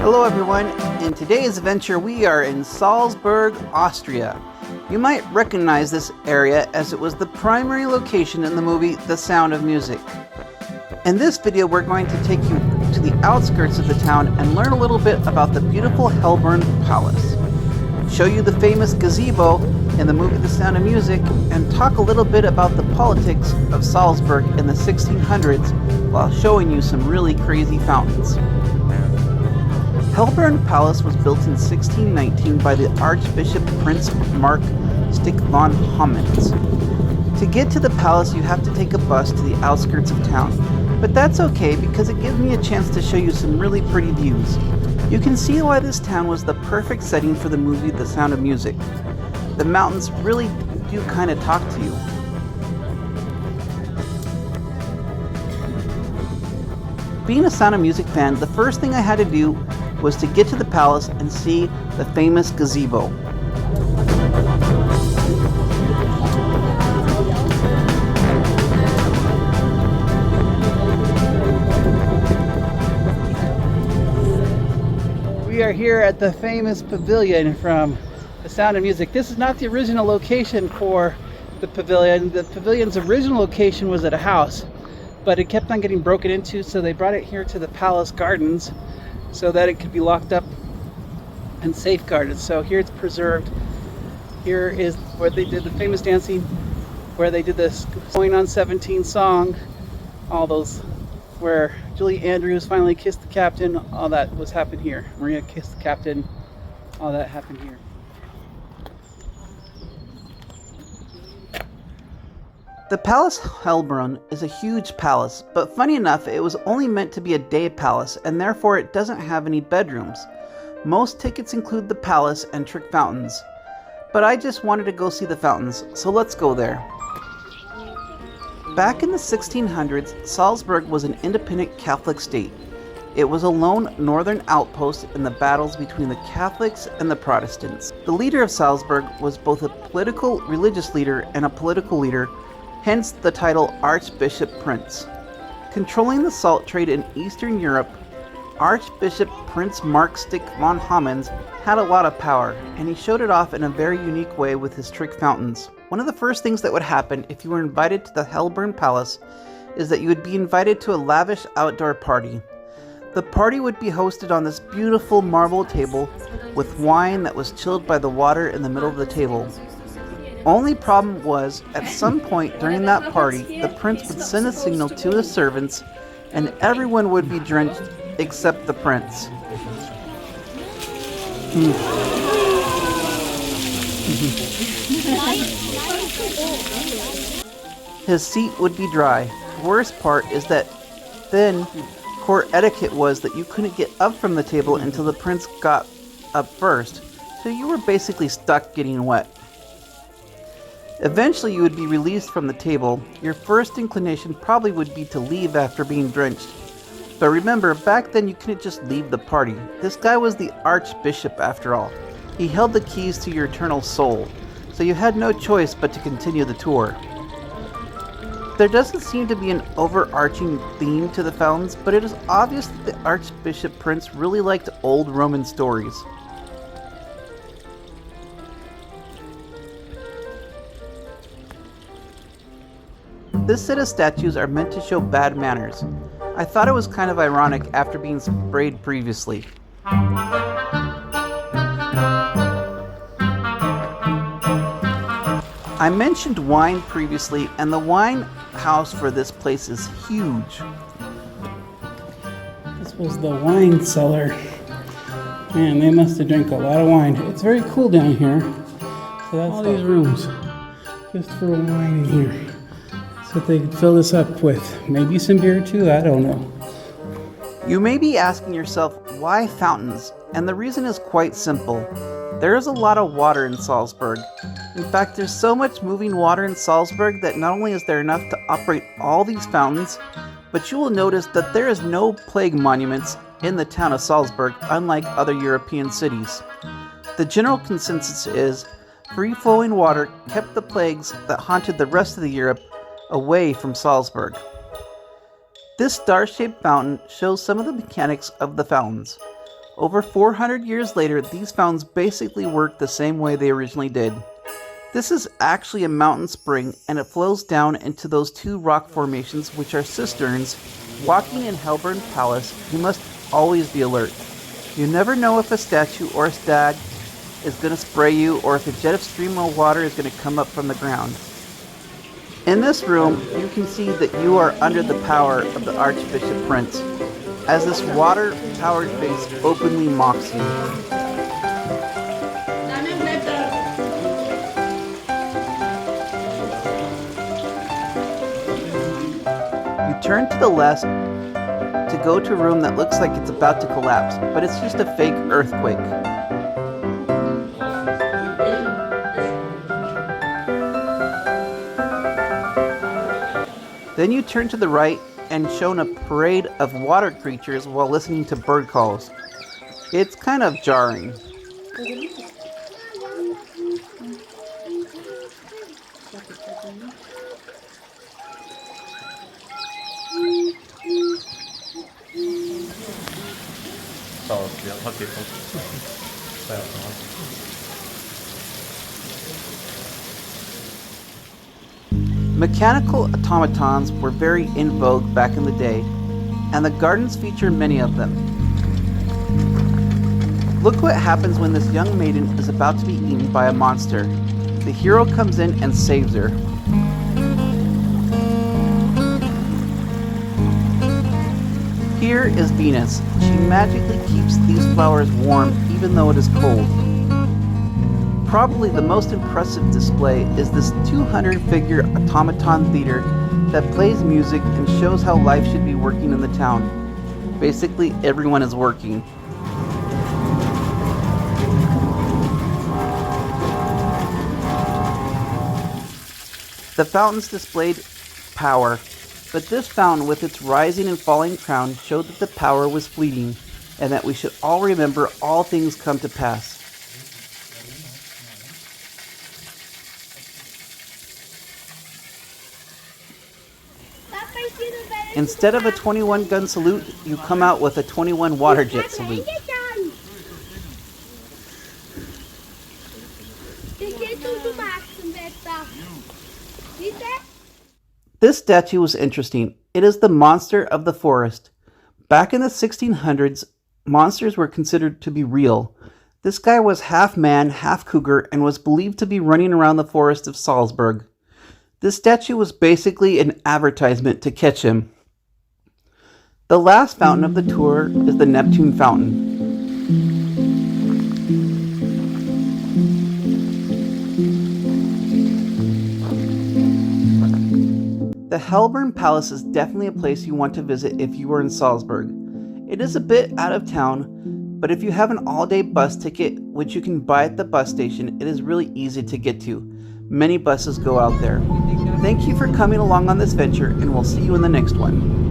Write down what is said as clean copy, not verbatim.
Hello everyone, in today's adventure we are in Salzburg, Austria. You might recognize this area as it was the primary location in the movie The Sound of Music. In this video we're going to take you to the outskirts of the town and learn a little bit about the beautiful Hellbrunn Palace, show you the famous gazebo in the movie The Sound of Music, and talk a little bit about the politics of Salzburg in the 1600s while showing you some really crazy fountains. Hellbrunn Palace was built in 1619 by the Archbishop Prince Mark von Homens. To get to the palace you have to take a bus to the outskirts of town, but that's okay because it gives me a chance to show you some really pretty views. You can see why this town was the perfect setting for the movie The Sound of Music. The mountains really do kind of talk to you. Being a Sound of Music fan, the first thing I had to do was to get to the palace and see the famous gazebo. We are here at the famous Pavilion from The Sound of Music. This is not the original location for the Pavilion. The Pavilion's original location was at a house, but it kept on getting broken into, so they brought it here to the palace gardens so that it could be locked up and safeguarded. So here it's preserved. Here is where they did the famous dancing, where they did this Going on 17 song, all those where Julie Andrews finally kissed the captain, all that was happened here. Maria kissed the captain, all that happened here. The Palace Hellbrunn is a huge palace, but funny enough, it was only meant to be a day palace, and therefore it doesn't have any bedrooms. Most tickets include the palace and trick fountains, but I just wanted to go see the fountains, so let's go there. Back in the 1600s, Salzburg was an independent Catholic state. It was a lone northern outpost in the battles between the Catholics and the Protestants. The leader of Salzburg was both a political religious leader and a political leader, hence the title Archbishop Prince. Controlling the salt trade in Eastern Europe, Archbishop Prince Mark von Homens had a lot of power, and he showed it off in a very unique way with his trick fountains. One of the first things that would happen if you were invited to the Hellbrunn Palace is that you would be invited to a lavish outdoor party. The party would be hosted on this beautiful marble table with wine that was chilled by the water in the middle of the table. Only problem was, at some point during that party, the prince would send a signal to his servants and everyone would be drenched except the prince. His seat would be dry. The worst part is that then court etiquette was that you couldn't get up from the table until the prince got up first, so you were basically stuck getting wet. Eventually you would be released from the table. Your first inclination probably would be to leave after being drenched. But remember, back then you couldn't just leave the party. This guy was the Archbishop after all. He held the keys to your eternal soul, so you had no choice but to continue the tour. There doesn't seem to be an overarching theme to the fountains, but it is obvious that the Archbishop Prince really liked old Roman stories. This set of statues are meant to show bad manners. I thought it was kind of ironic after being sprayed previously. I mentioned wine previously, and the wine house for this place is huge. This was the wine cellar. Man, they must have drank a lot of wine. It's very cool down here. So that's all these rooms just for wine in here. So they could fill this up with maybe some beer too, I don't know. You may be asking yourself, why fountains? And the reason is quite simple. There is a lot of water in Salzburg. In fact, there's so much moving water in Salzburg that not only is there enough to operate all these fountains, but you will notice that there is no plague monuments in the town of Salzburg, unlike other European cities. The general consensus is free-flowing water kept the plagues that haunted the rest of Europe away from Salzburg. This star-shaped fountain shows some of the mechanics of the fountains. Over 400 years later, these fountains basically work the same way they originally did. This is actually a mountain spring, and it flows down into those two rock formations which are cisterns. Walking in Hellbrunn Palace, you must always be alert. You never know if a statue or a stag is going to spray you, or if a jet of stream of water is going to come up from the ground. In this room, you can see that you are under the power of the Archbishop Prince, as this water-powered face openly mocks you. You turn to the left to go to a room that looks like it's about to collapse, but it's just a fake earthquake. Then you turn to the right and shown a parade of water creatures while listening to bird calls. It's kind of jarring. Mechanical automatons were very in vogue back in the day, and the gardens feature many of them. Look what happens when this young maiden is about to be eaten by a monster. The hero comes in and saves her. Here is Venus. She magically keeps these flowers warm even though it is cold. Probably the most impressive display is this 200-figure automaton theater that plays music and shows how life should be working in the town. Basically, everyone is working. The fountains displayed power, but this fountain with its rising and falling crown showed that the power was fleeting, and that we should all remember all things come to pass. Instead of a 21-gun salute, you come out with a 21 water jet salute. This statue was interesting. It is the monster of the forest. Back in the 1600s, monsters were considered to be real. This guy was half man, half cougar, and was believed to be running around the forest of Salzburg. This statue was basically an advertisement to catch him. The last fountain of the tour is the Neptune Fountain. The Hellbrunn Palace is definitely a place you want to visit if you are in Salzburg. It is a bit out of town, but if you have an all-day bus ticket, which you can buy at the bus station, it is really easy to get to. Many buses go out there. Thank you for coming along on this venture, and we'll see you in the next one.